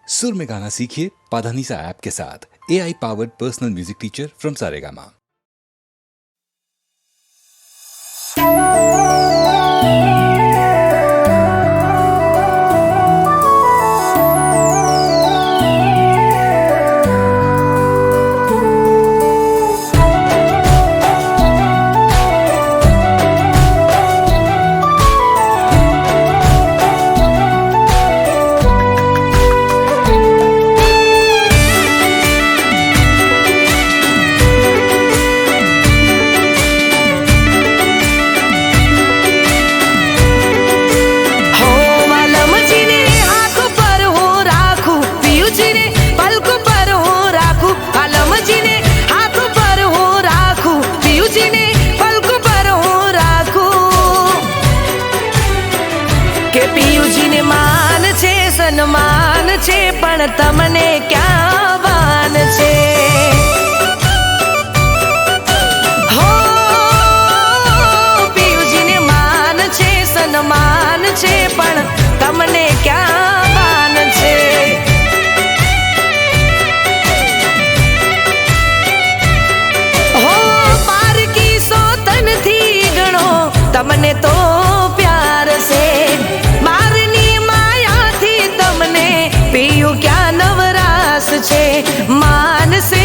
सुर में गाना सीखिए पाधानीसा ऐप के साथ। AI powered personal music teacher from Saregama. સન્માન છે પણ તમને ક્યાં વાન છે હો પિયુજીને માન છે સન્માન છે પણ તમને ક્યાં વાન છે હો પારકી સોતનથી ગણો તમને તો પ્યાર છે पियू क्या नवरास छे मान से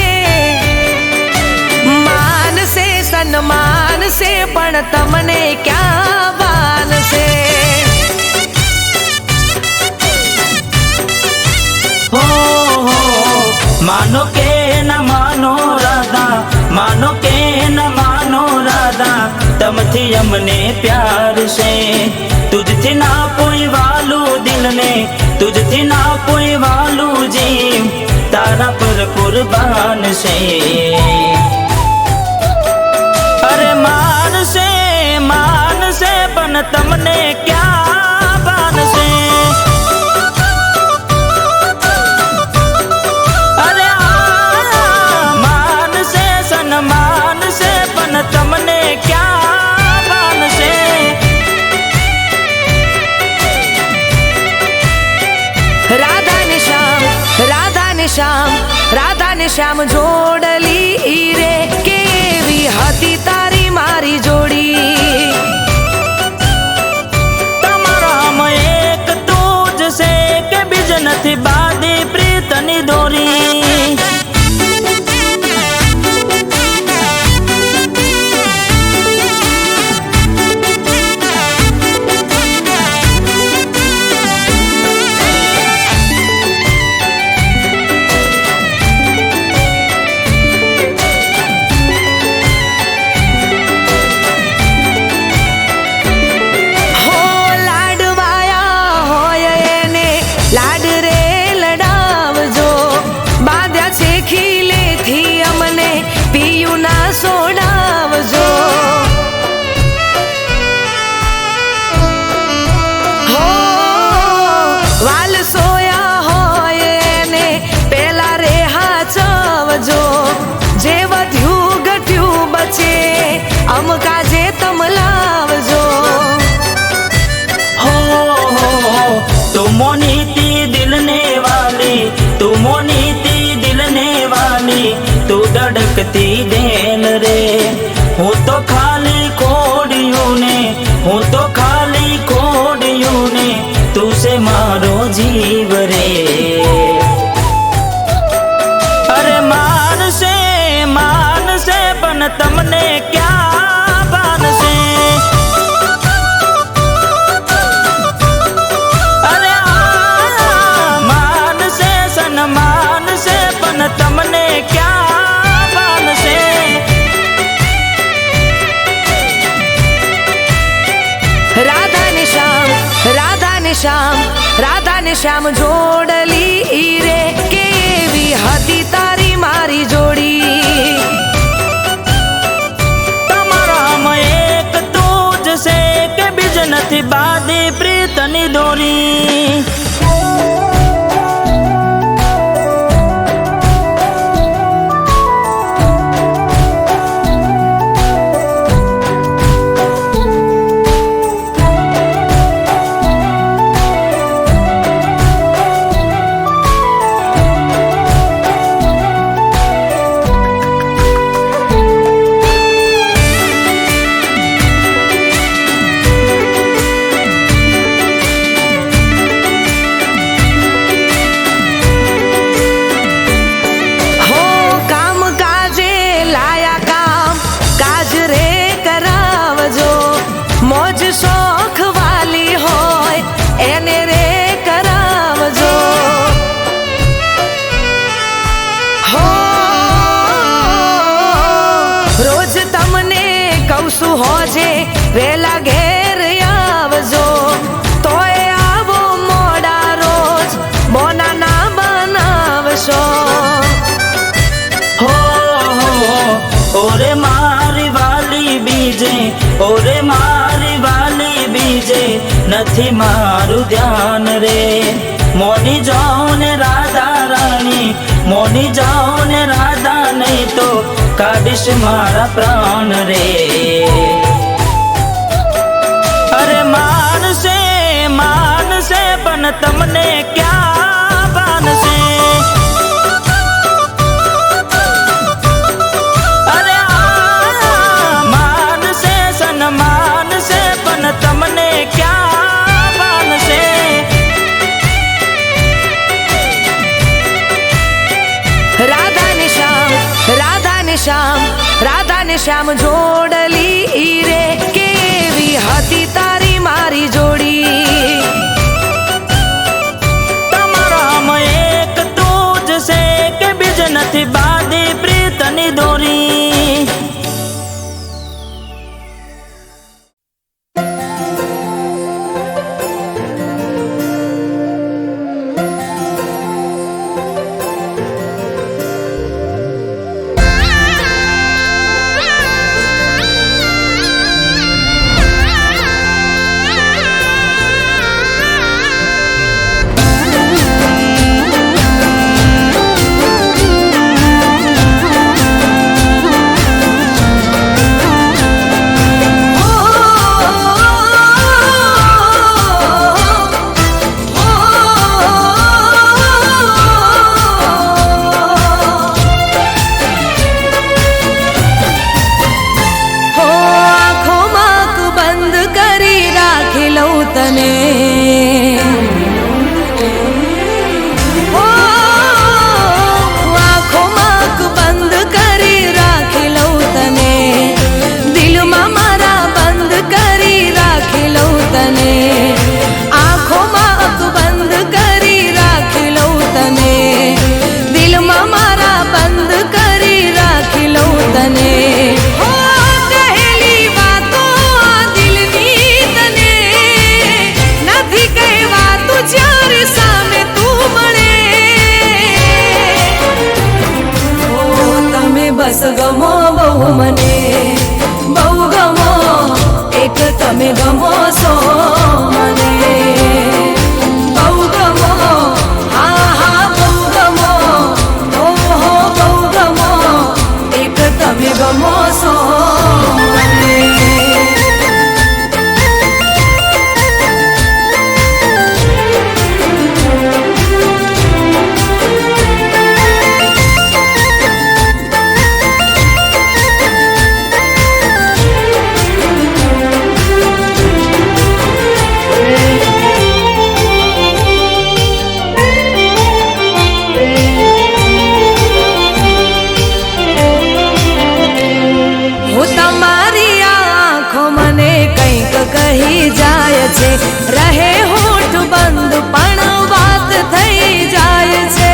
सन्मान से पण तमने क्या वान से हो मानो के न मानो राधा मानो के न मानो राधा तमथी अमने प्यार से तुझथी ना कोई वालू दिल ने तुझथी ना कोई वालू जीव तारा पर कुर्बान से अरे मान से पण तमने क्या बान से अरे मान से सन्मान से पण तमने क्या बान से राधा ने श्याम जोड़ली रे केवी हती तारी मारी जोड़ी तमारा हम एक तुझ से के बीज नथी बादी प्रीतनी दोरी सोडावजो हो वाल सोया होय ने पेला रे हाचवजो जे वध्यू गट्यू बचे अमका जे तम लावजो हो तू मोनीती दिलने वाली तू मोनीती दिलने वाली तू धड़कती देन रे हूँ तो खाली खोड़ियों ने हूँ तो खाली खोड़ियों ने तू से मारो जीव रे अरे मान से पण तमने क्या बान से अरे मान से सन्मान से पण तमने क्या राधा ने श्याम जोड़ली रे केवी हती तारी मारी जोड़ी तमारा हम एक तुझ से के बीज नथी बादी प्रीतनी दोरी કઉ છું હોજે વેલા ઘેર આવજો, તોય આવો મોડા રોજ બોના ના બનાવશો. હો ઓરે મારી વાલી બીજે, ઓરે મારી વાલી બીજે નથી મારું ધ્યાન રે. મોની જાઓ ને રાધા રાણી, મોની જાઓ ને રાધા, નહીં તો કાઢીશ મારા પ્રાણ રે. અરે માનસે માનસે પણ તમને ક્યાં બાનશે. અરે માનસે સન્માન છે પણ તમને ક્યાં બાનશે. રાધા ને શ્યામ જોડલી રે, કેવી હતી તારી મારી જોડી. તમારામાં એક તું જ છે કે બીજ નથી બાંધી પ્રીતની દોરી. બસ ગમો બહુ મને, બહુ ગમો એક તમે ગમો છો મને. બહુ ગમો, હા હા બહુ ગમો, ઓહો બહુ ગમો એક તમે ગમો છો મને. કહી જાય છે, રહે હોઠ બંધ પણ વાત થઈ જાય છે.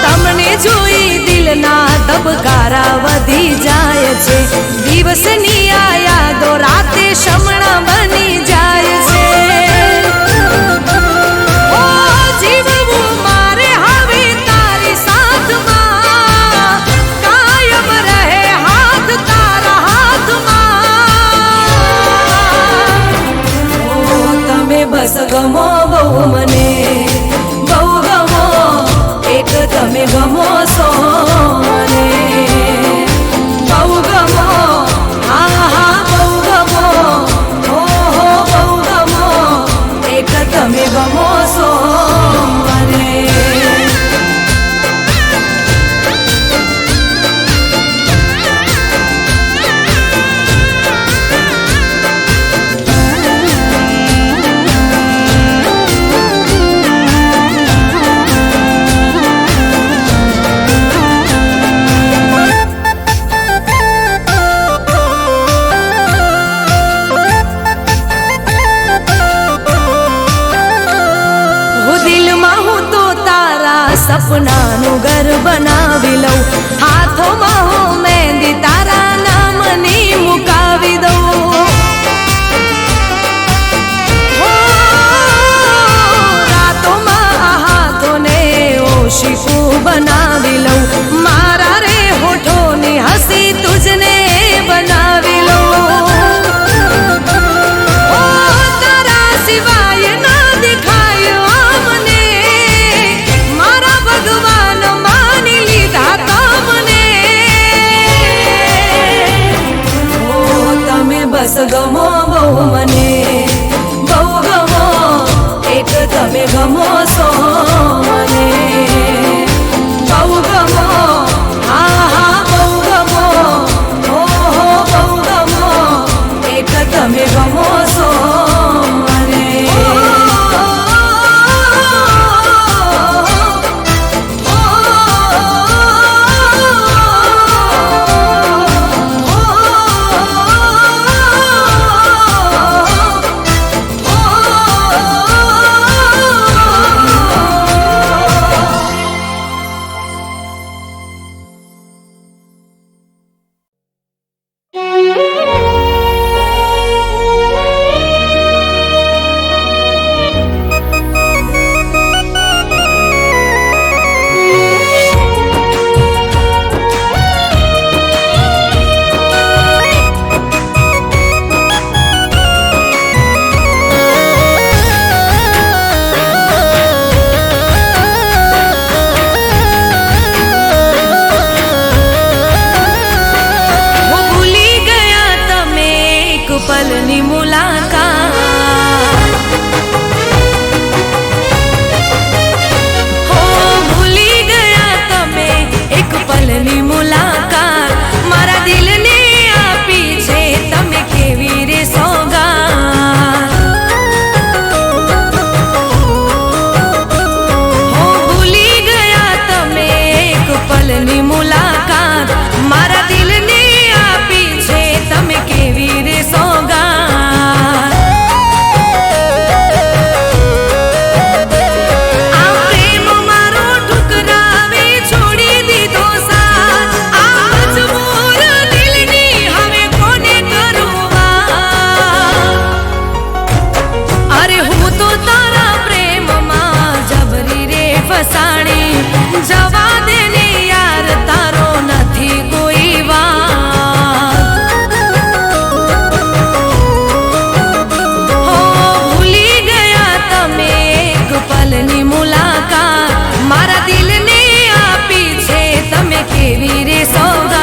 તમને જોઈ દિલના ધબકારા વધી જાય છે. દિવસની આ યાદો રાતે શમણા બની જાય છે. બસ ગમો બહુ મને, બહુ ગમો એક તમે ગમો છો મને. બહુ ગમો, હા હા બહુ ગમો, ઓહો બહુ ગમો એક તમે ગમો છો મને. સપનાનું ઘર બનાવી લઉં, હાથોમાં હું મહેંદી તારા નામની મુકાવી દઉં. હો, રાતોમાં આ હાથોને ઓશિકું બનાવી લઉં, મારા રે હોઠોની હસી તુજને બનાવી લઉં. ઓ તારા સિવાય ના દેખાય મને, મારા ભગવાન માની લીધા તમને. ઓ તમે બસ ગમો બહુ મને, બહુ ગમો, એક તમે ગમો છો મને. બહુ ગમો, હા હા બહુ ગમો, ઓહો બહુ ગમો, એક તમે ગમો છો મને. પલની મુલાકાત, હો ભૂલી ગયા તમે એક પલની મુલાકાત, મારા દિલને આપી છે તમે કેવી રે સોગાત. હો ભૂલી ગયા તમે એક પલની મુલાકાત, મારા દિલને આપી છે તમે કેવી રે સોગાત. જવા દે ને યાર તારો નથી કોઈ વાત. હો ભૂલી ગયા તમે એક પલની મુલાકાત, મારા દિલને આપી છે તમે કેવી રે સોગાત.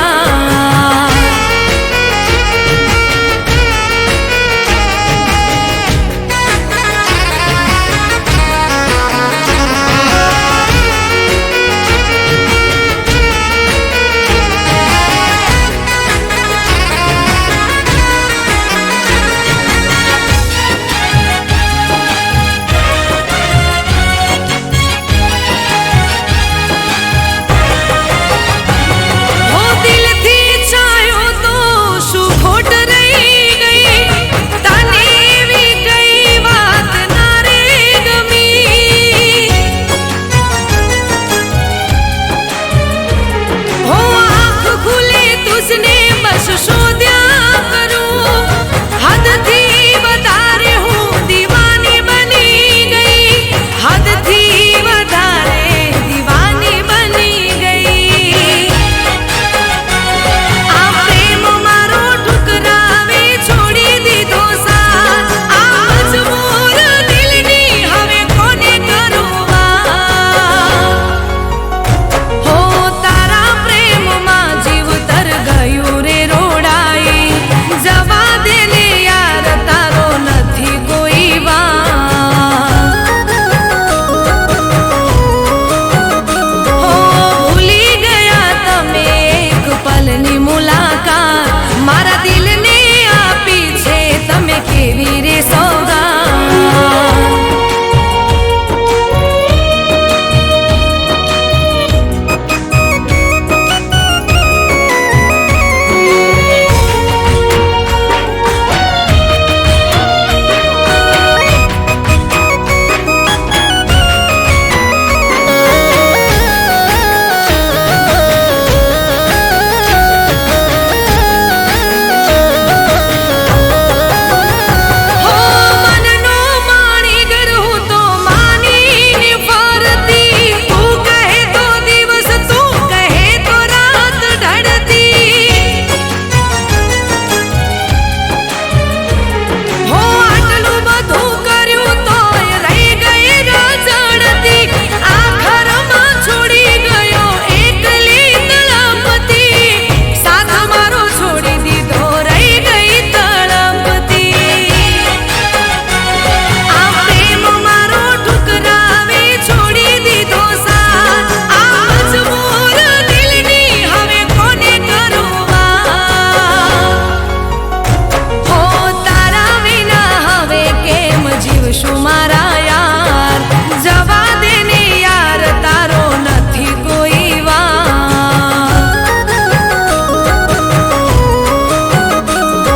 કહીશું મારા યાર, જવા દે ને યાર તારો નથી કોઈ વાર.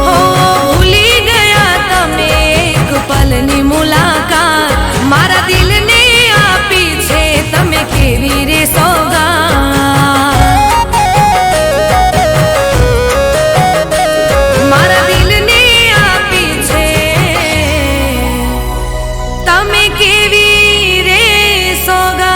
હો ભૂલી ગયા તમે એક પલની મુલાકાત, મારા દિલને આપી છે તમે કેવી રે સોગાત. મારા દિલને આપી છે તમે કેવી રે સોગાત.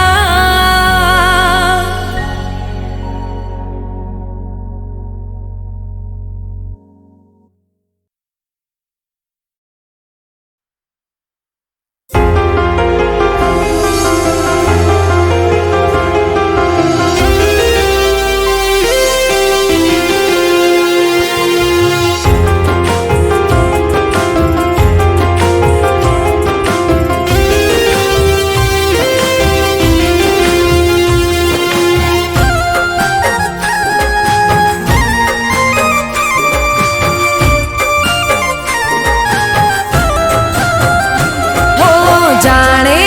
જાણે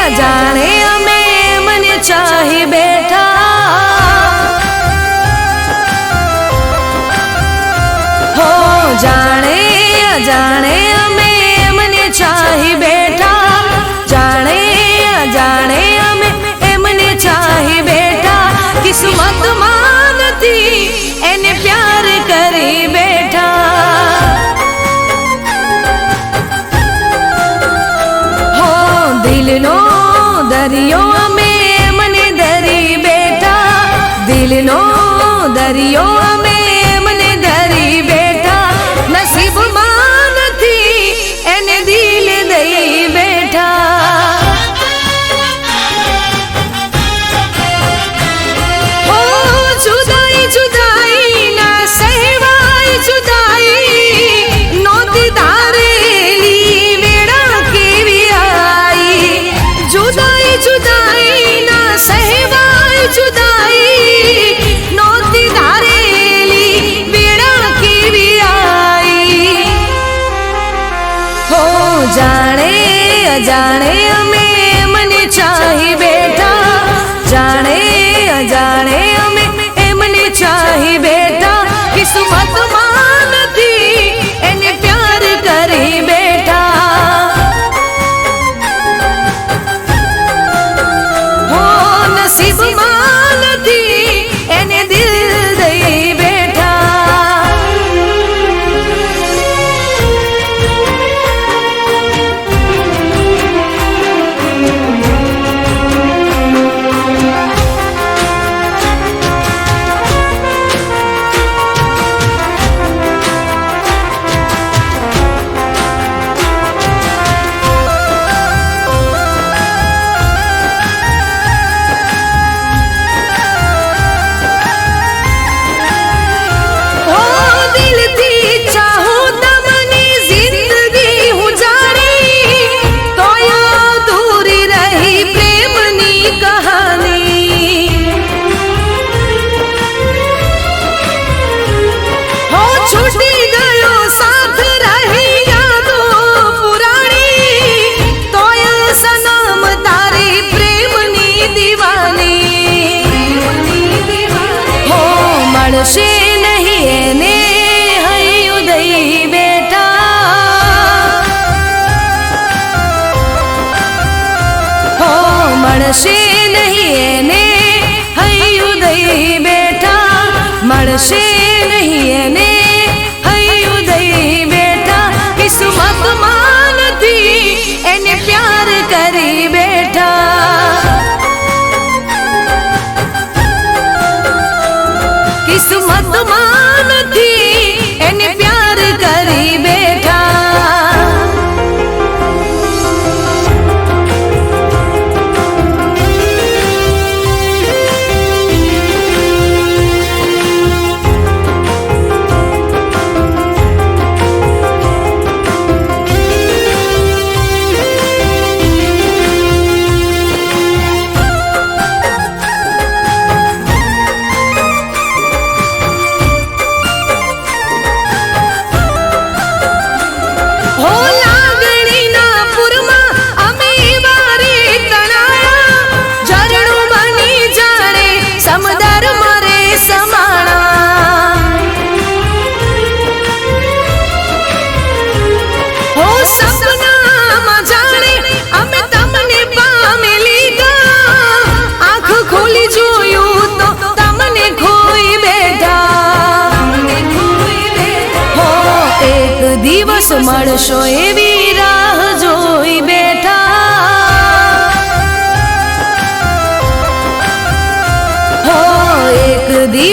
અજાણે અમે મને ચાહી બેઠા, હો જાણે અજાણે અમે મને ચાહી બેઠા, જાણે અજાણે અમે એમને ચાહી બેઠા. કિસ્મતમાં નથી એને પ્યાર કરી બેઠા. દિલનો દરિયો અમે મને ધરી બેઠા, દિલનો દરિયો અમે મને ધરી બેઠા. નસીબમાં નથી એને દિલ દઈ બેઠા. ઓ જુદાઈ જુદાઈ ના સહેવાય જુદાઈ, નોતી ધારેલી વેળા કેવી આઈ. જુદાઈ જુદાઈ ના સહેવાય જુદાઈ, નોતી ધારેલી વેળા કેવી આઈ. હો જાણે અજાણે અમે મને ચાહી બેઠા, જાણે અજાણે અમે એમને ચાહી બેઠા. કિસ્મતમાં નથી એને પ્યાર કરી બેઠા. હો નસીબમાં નથી એને દિલ દઈ બેઠા. ઓ દિલથી ચાહું તમને જિંદગી હું જાણી, તોય અધૂરી રહી પ્રેમની કહાની. હો છૂટી ગયો સાથ રહી યાદો પુરાણી, તોય સનમ તારી પ્રેમની દીવાની. હો મળશે નહીં એને હૈયું દઈ બેઠા, હો મળશે નહીં એને હૈયું દઈ બેઠા, મળશે નહીં એને હૈયું દઈ બેઠા. કિસ્મતમાં નથી એને પ્યાર કરી બેઠા. કિસ્મતમાં નથી એને પ્યાર કરી બેઠા.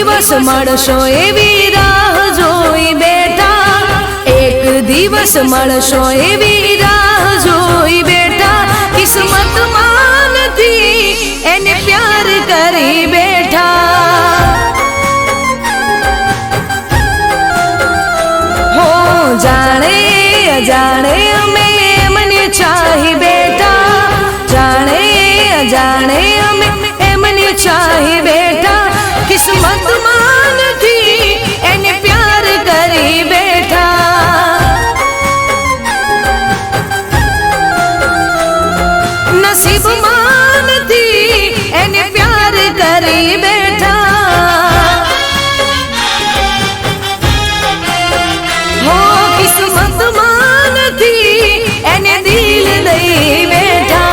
દિવસ મળશો એવી રાહ જોઈ બેઠા, એક દિવસ મળશો એવી રાહ જોઈ બેઠા, કિસ્મતમાં નથી એને પ્યાર કરી બેઠા. હો જાણે અજાણે અમે એમને ચાહી બેઠા, જાણે અજાણે અમે એમને ચાહી બેઠા, કિસ્મતમાં નથી એને પ્યાર કરી બેઠા. નસીબમાં નથી એને પ્યાર કરી બેઠા. હો કિસ્મતમાં નથી એને દિલ દઈ બેઠા.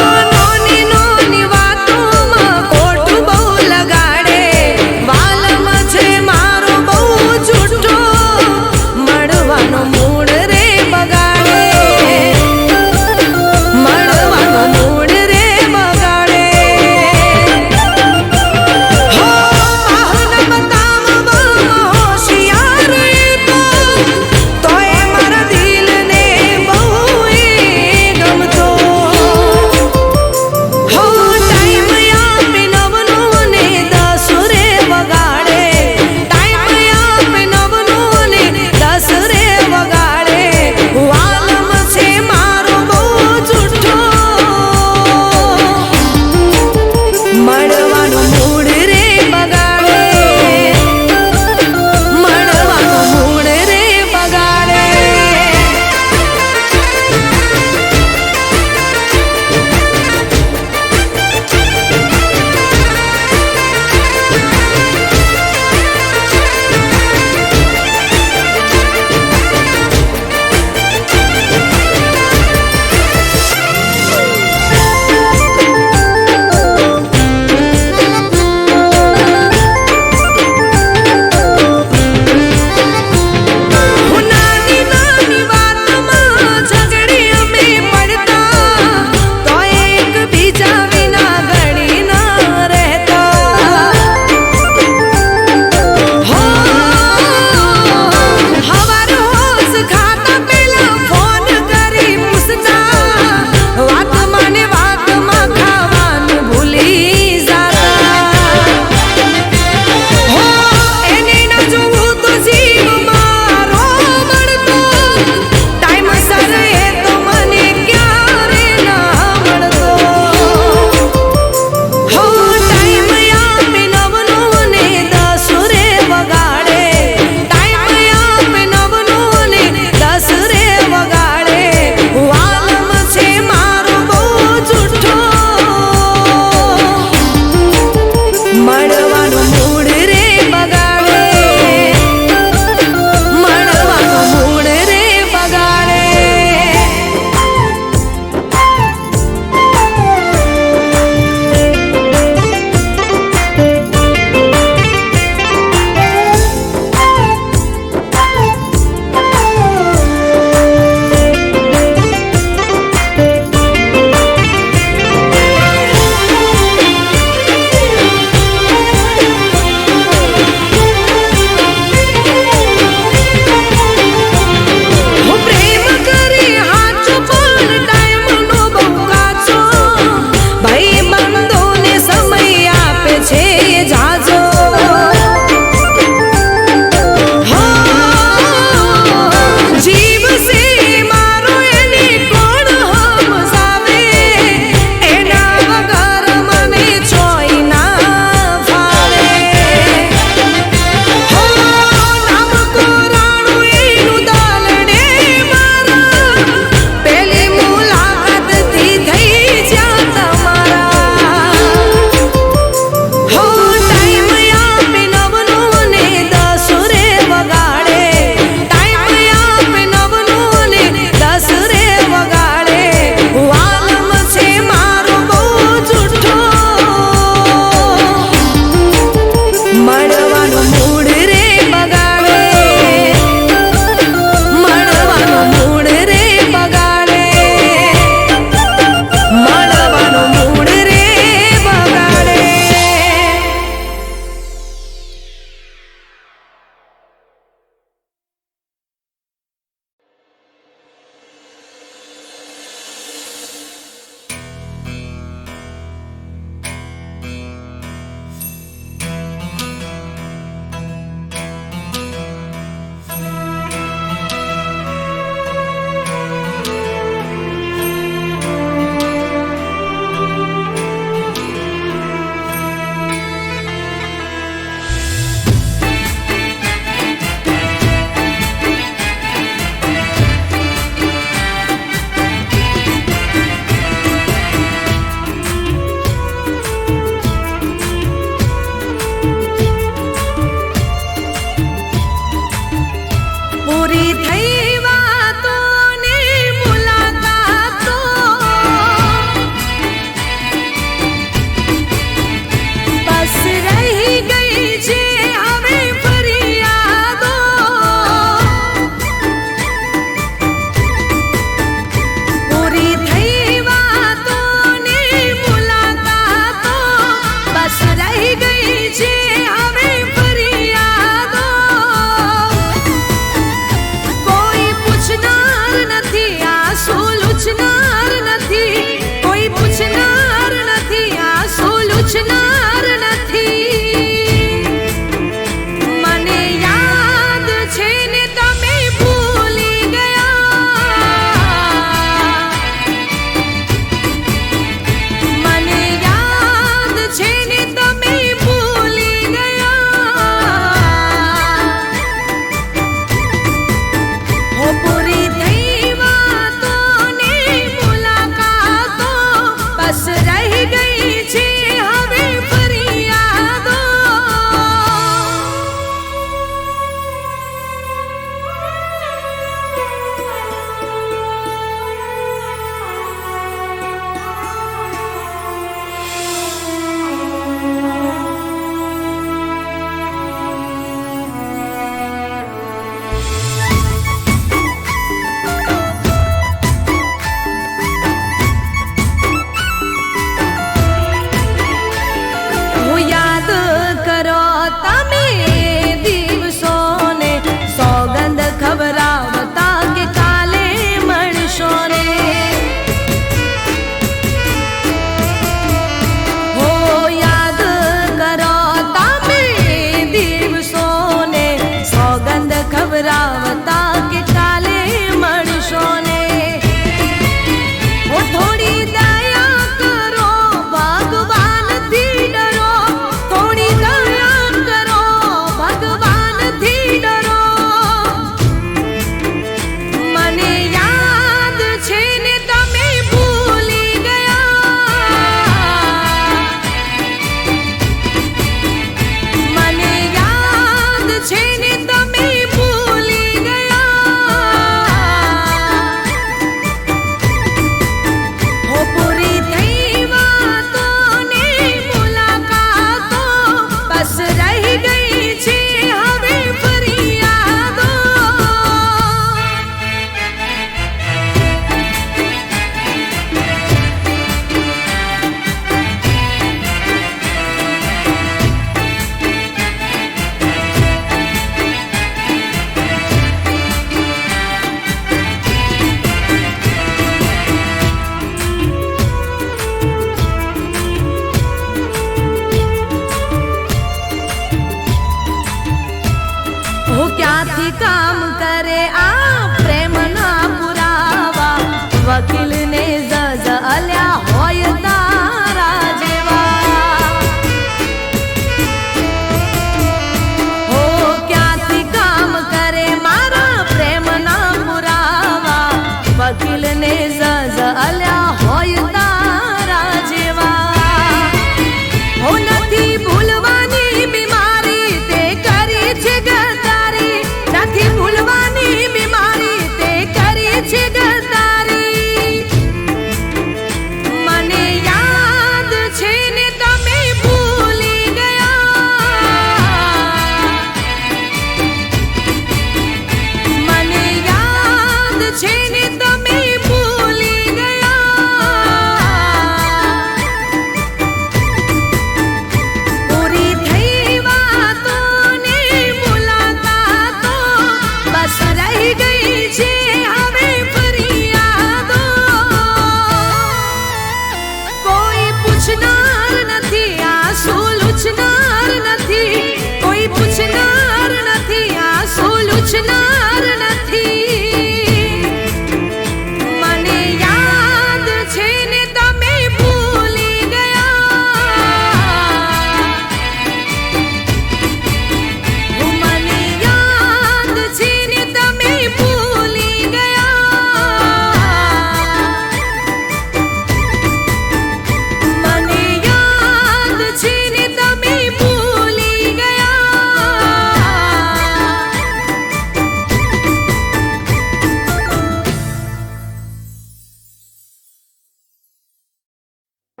એ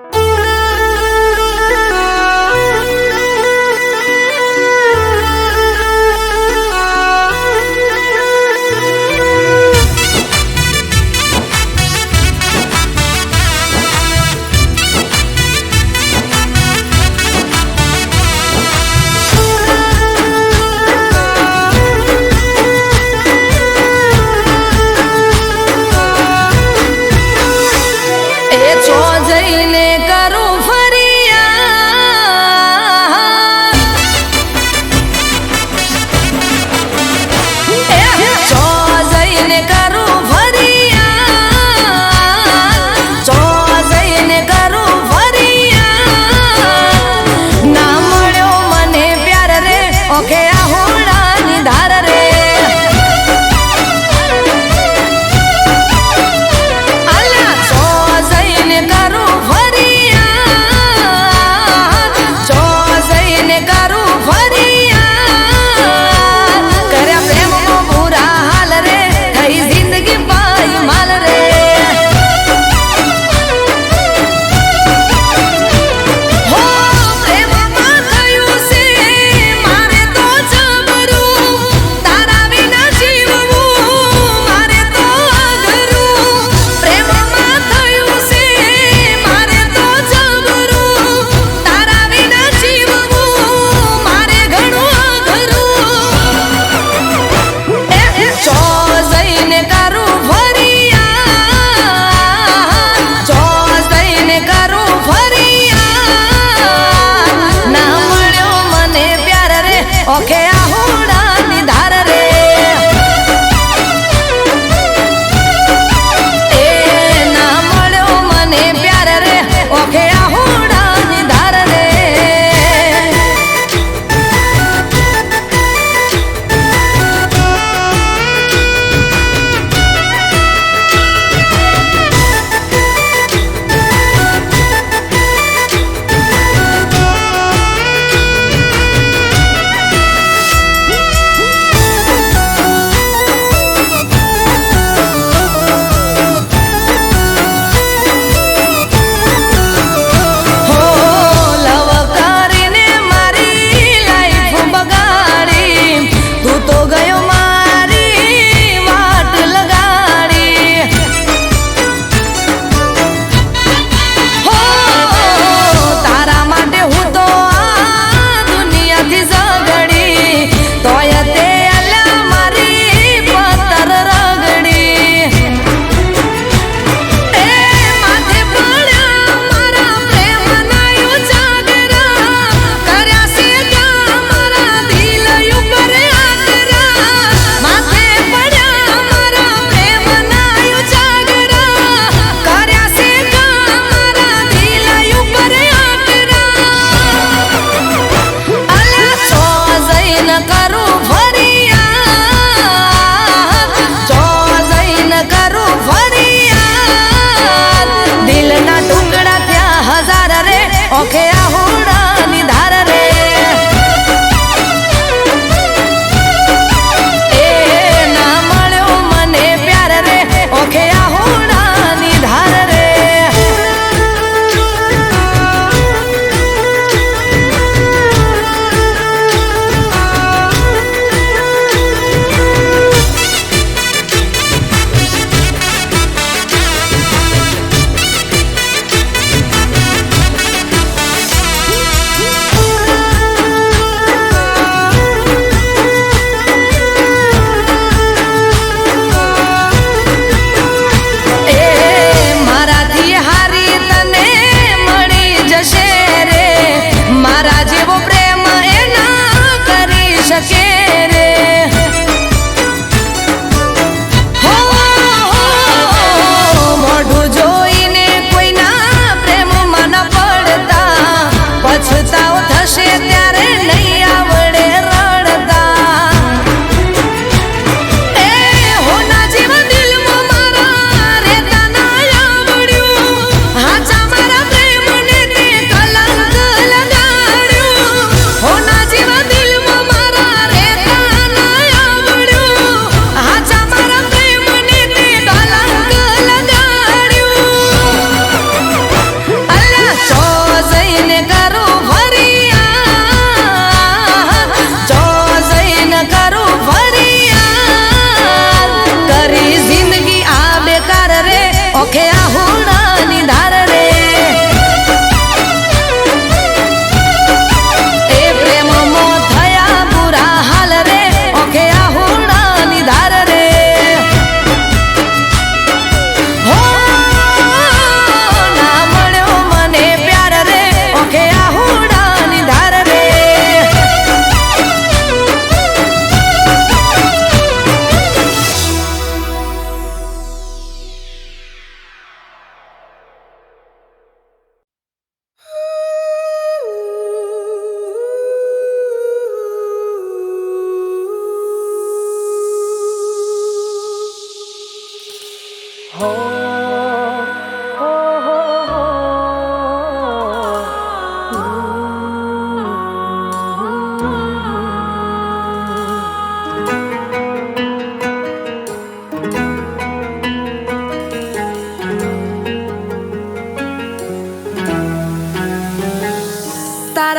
છો જઈને કર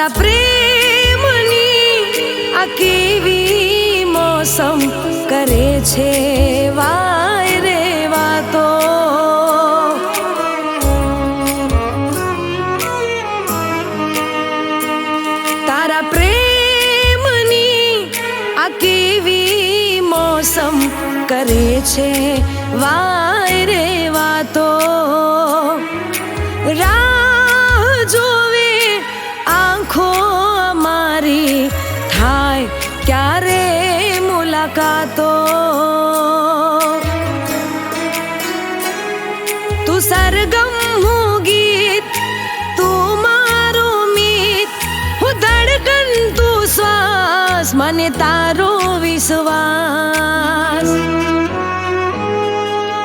તારા પ્રેમની આ કેવી મોસમ કરે છે વાય રે વાતો. તારા પ્રેમની આ કેવી મોસમ કરે છે વાય રે વાતો. રાહ જોવે આંખો અમારી થાય ક્યારે મુલાકાતો. તું સરગમ હું ગીત, તું મારું મીત, હું ધડકન તું શ્વાસ, મને તારો વિશ્વાસ.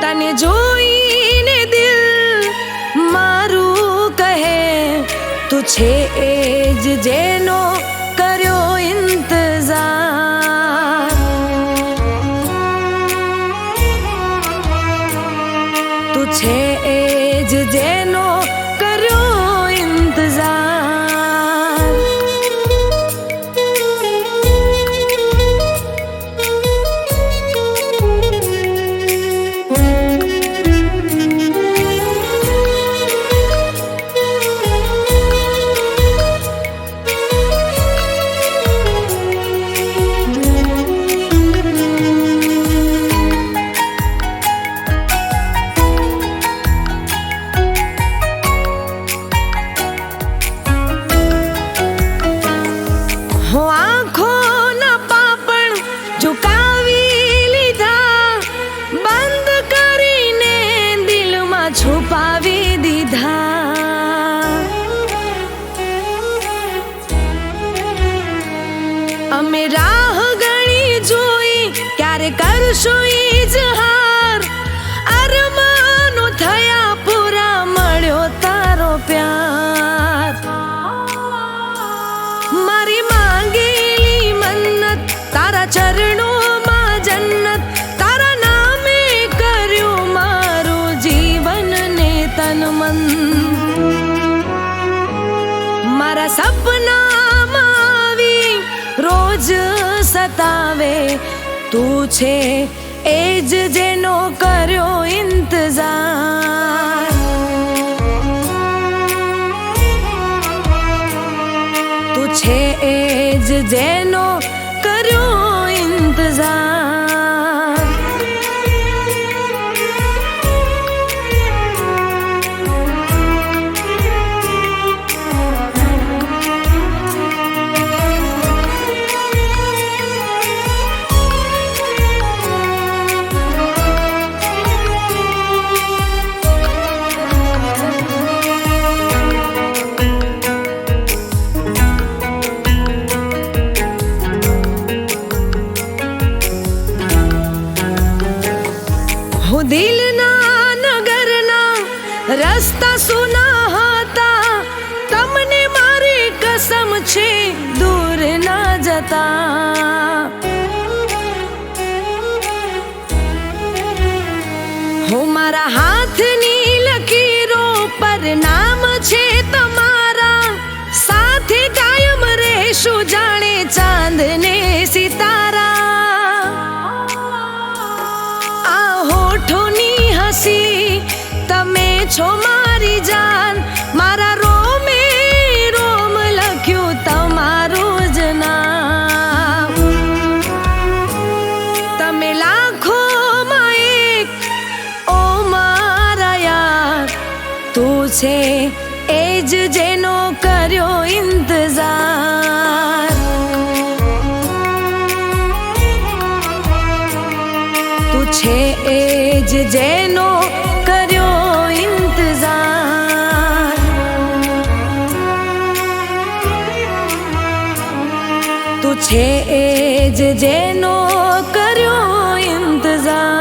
તને જોઈને દિલ મારું કહે તું છે એ જ જેનો કર્યો ઇંતજાર. તું છે એ જ જેનો કર્યો ઇંતજાર. હું આંખોના પાપણ ઝુકાવી લીધા, બંધ કરીને દિલમાં છુપાવી દીધા. અમે રાહ ગણી જોઈ ક્યારે કરશું ઇજહાર. અરમાનો થયા પૂરા મળ્યો તારો પ્યાર. મારી માંગેલી મન્નત તારા ચરણોમાં જન્નત, તારા નામે કર્યું મારું જીવન ને તન મન. મારા સપનામાં આવી રોજ સતાવે તું છે એ જ જેનો કર્યો ઇંતજાર. તું છે એ જ જેનો કર્યો ઇંતજાર. હું દિલના નગરના રસ્તા સુના હતા, તમને મારી કસમ છે દૂર ના જતા. હું મારા હાથની લકીરો પર નામ છે તમારા, સાથે કાયમ રહેશું જાણે ચાંદ ને સિતારા. આ હોઠોની હસી તમે છો મારી જાન, મારા રોમે રોમ લખ્યું તમારું જ નામ. તમે લાખોમાં એક ઓ મારા યાર, તું છે એ જ જેનો કર્યો ઇંતજાર. તું છે એ જ જેનો કર્યો ઇંતજાર. તું છે એ જ જેનો કર્યો ઇંતજાર.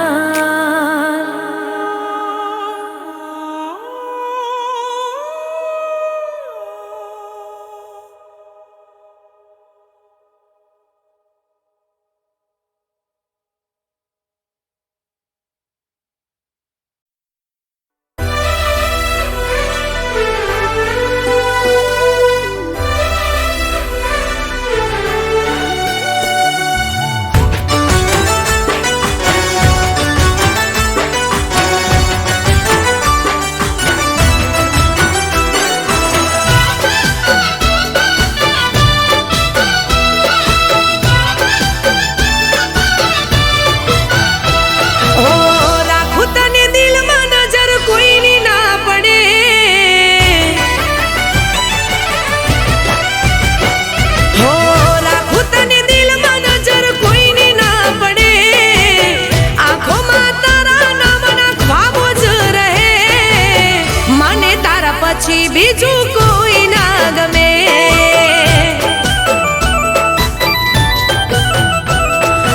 બીજું કોઈ ના ગમે.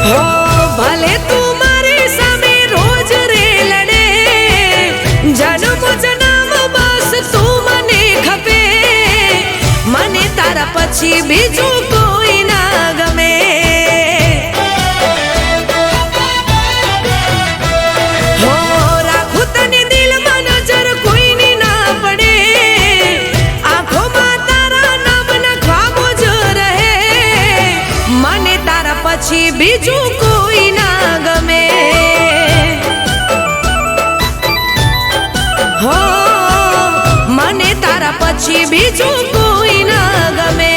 હો ભલે તું મારી સામે રોજ રે લડે, જન્મ જન્મ બસ તું મને ખપે, મને તારા પછી બીજું કોઈ ના ગમે. હો રાખું તને દિલમાં નજર કોઈની ના પડે, આંખોમાં તારા નામના ખ્વાબો જ રહે, મને તારા પછી બીજું કોઈ ના ગમે. હો મને તારા પછી બીજું કોઈ ના ગમે.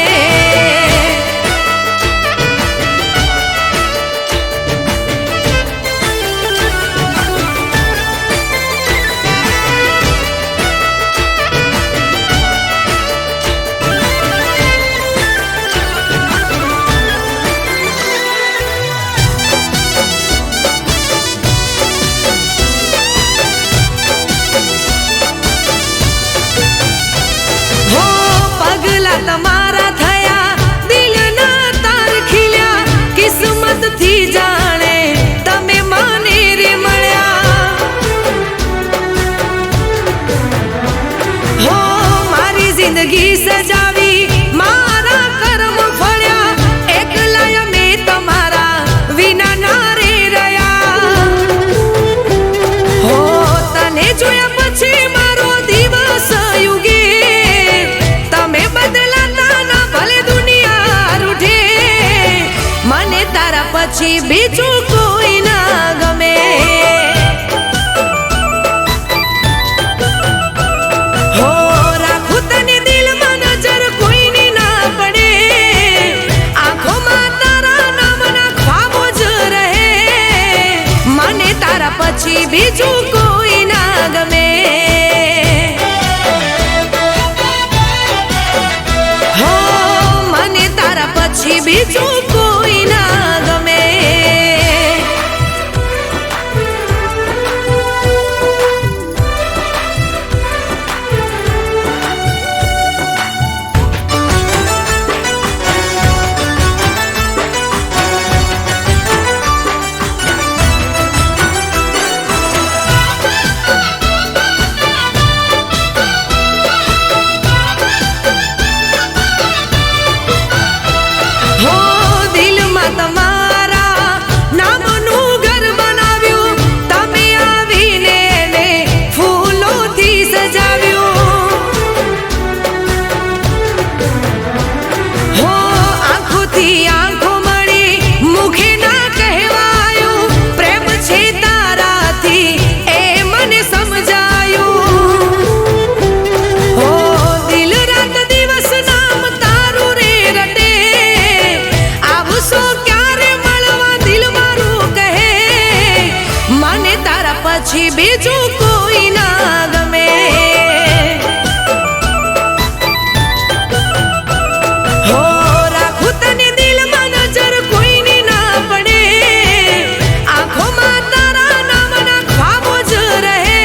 હો પગલા તમારા થયા, દિલના તાર ખીલ્યા, કિસ્મતથી જાણે તમે મને રે મળ્યા. હો મારી જિંદગી સજાવી, મારા કર્મ ફળ્યા, એકલા મેં તમારા વિના ના રે રહ્યા. હો તને જોયા પછી મારો દિવસ યુગે, તમે બદલાતા ના ભલે દુનિયા રૂઠે, મને તારા પછી બીજું કોઈ ના ગમે. હો રાખું તને દિલમાં નજર કોઈની ના પડે, આંખોમાં તારા નામના ખ્વાબો જ રહે, મને તારા પછી બીજું કોઈ ના ગમે. હો મને તારા પછી બીજું કોઈ ના ગમે. હો દિલમાં તમારા નામનું ઘર બનાવ્યું, તમે આવીને એને ફૂલોથી સજાવ્યું. હો આંખોથી આંખો મળી, મુખે ના કહેવાયું, પ્રેમ છે તારાથી એ મને સમજાયું. હો દિલ રાત દિવસ નામ તારું રે રટે, આવશો ક્યારે મળવા દિલ મારું કહે, મને તારા પછી બીજું કોઈ ના ગમે. હો રાખું તને દિલમાં નજર કોઈની ના પડે, આંખોમાં તારા નામના ખ્વાબો જ રહે,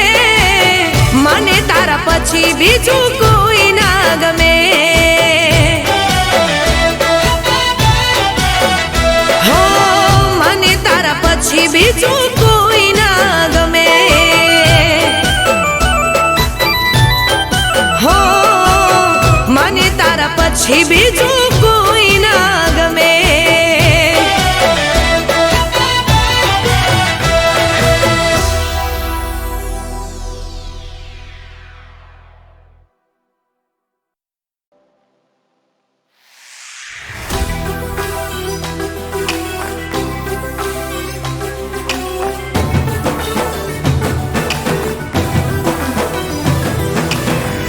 મને તારા પછી બીજું કોઈ ના ગમે. હો મને તારા પછી બીજું કોઈ ના ગમે. હો મને તારા પછી બીજું કોઈ ના ગમે.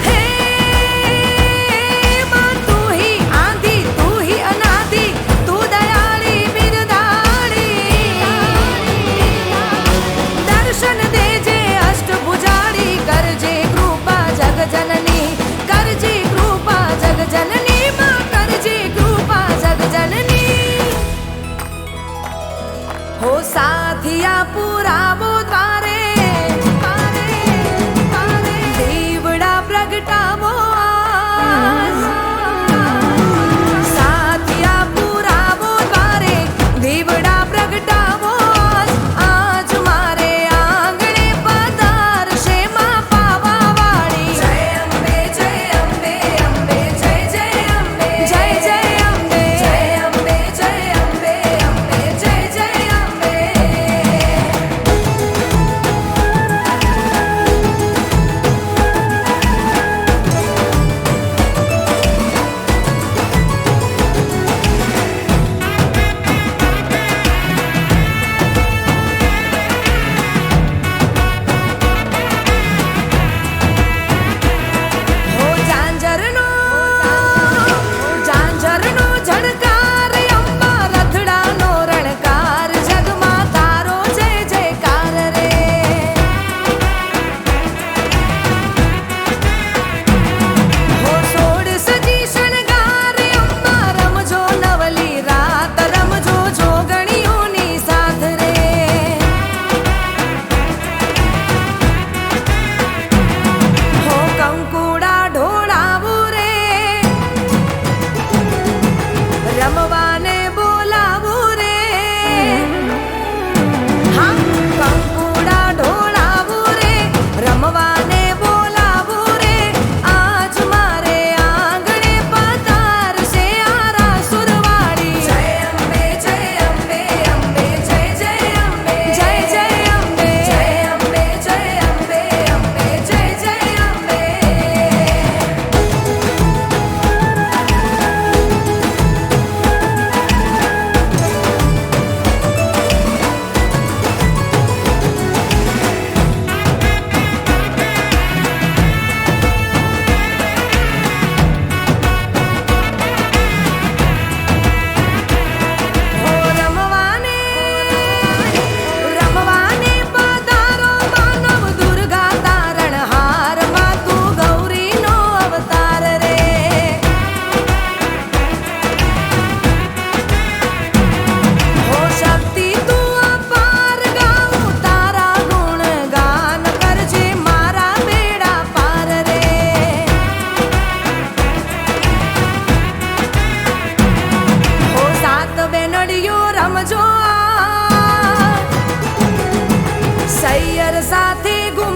हे माँ तू ही आंधी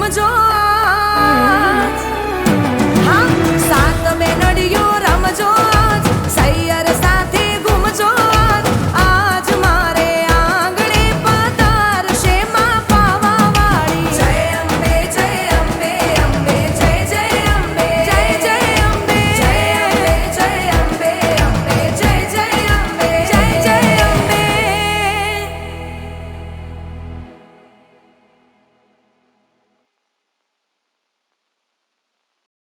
જો